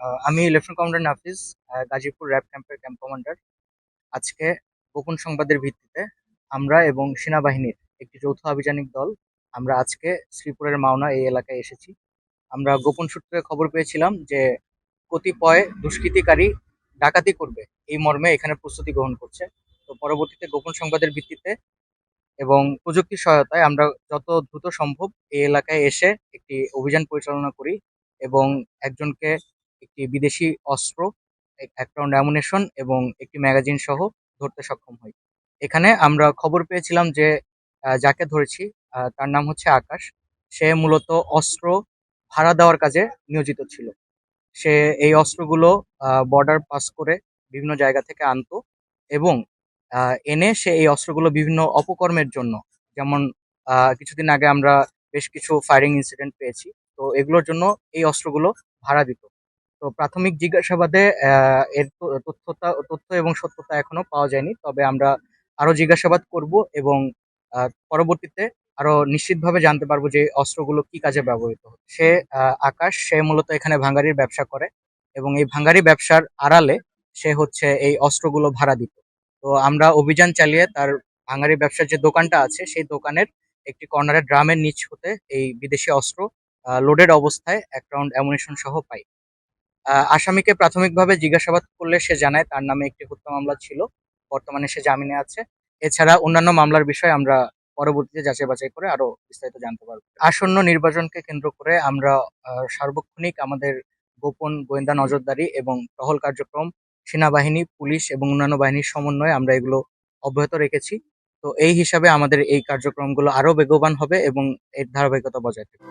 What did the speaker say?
আমি lieutenant commander Nafiz, Gazipur RAB ক্যাম্পের camp commander. আজকে গোপন সংবাদের ভিত্তিতে আমরা এবং সেনাবাহিনীর একটি যৌথ আভিযানিক দল আমরা আজকে শ্রীপুরের মাওনা এই এলাকায় এসেছি। আমরা গোপন সূত্রে খবর পেয়েছিলাম যে কতিপয় দুষ্কৃতিকারী ডাকাতি করবে, এই মর্মে এখানে প্রস্তুতি গ্রহণ করছে। তো পরবর্তীতে গোপন সংবাদের ভিত্তিতে এবং প্রযুক্তির সহায়তায় আমরা যত দ্রুত সম্ভব এই এলাকায় এসে একটি অভিযান পরিচালনা করি এবং একজনকে একটি বিদেশি অস্ত্র, এক রাউন্ড অ্যামুনেশন এবং একটি ম্যাগাজিন সহ ধরতে সক্ষম হই। এখানে আমরা খবর পেয়েছিলাম যে যাকে ধরেছি তার নাম হচ্ছে আকাশ। সে মূলত অস্ত্র ভাড়া দেওয়ার কাজে নিয়োজিত ছিল। সে এই অস্ত্রগুলো বর্ডার পাস করে বিভিন্ন জায়গা থেকে আনতো এবং এনে সে এই অস্ত্রগুলো বিভিন্ন অপকর্মের জন্য, যেমন কিছুদিন আগে আমরা বেশ কিছু ফায়ারিং ইনসিডেন্ট পেয়েছি, তো এগুলোর জন্য এই অস্ত্রগুলো ভাড়া দিত। তো প্রাথমিক জিজ্ঞাসাবাদে এর তথ্য এবং সত্যতা এখনো পাওয়া যায়নি, তবে আমরা আরো জিজ্ঞাসাবাদ করব এবং পরবর্তীতে আরো নিশ্চিতভাবে জানতে পারবো যে এই অস্ত্রগুলো কি কাজে ব্যবহৃত হচ্ছে। আকাশ সে মূলত এখানে ভাঙারির ব্যবসা করে এবং এই ভাঙারি ব্যবসার আড়ালে সে হচ্ছে এই অস্ত্রগুলো ভাড়া দিত। তো আমরা অভিযান চালিয়ে তার ভাঙারি ব্যবসার যে দোকানটা আছে সেই দোকানের একটি কর্নারের ড্রামের নিচ হতে এই বিদেশি অস্ত্র লোডেড অবস্থায় এক রাউন্ড অ্যামুনিশন সহ পাই। আসামিকে প্রাথমিকভাবে জিজ্ঞাসাবাদ করলে সে জানায় তার নামে একটি হত্যা মামলা ছিল, বর্তমানে সে জামিনে আছে। এছাড়া অন্যান্য মামলার বিষয়ে আমরা পরবর্তীতে যাচাই বাছাই করে আরো বিস্তারিত জানতে পারবো। আসন্ন নির্বাচনকে কেন্দ্র করে আমরা সার্বক্ষণিক আমাদের গোপন গোয়েন্দা নজরদারি এবং টহল কার্যক্রম, সেনাবাহিনী, পুলিশ এবং অন্যান্য বাহিনীর সমন্বয়ে আমরা এগুলো অব্যাহত রেখেছি। তো এই হিসাবে আমাদের এই কার্যক্রমগুলো আরো বেগবান হবে এবং এর ধারাবাহিকতা বজায় থাকবে।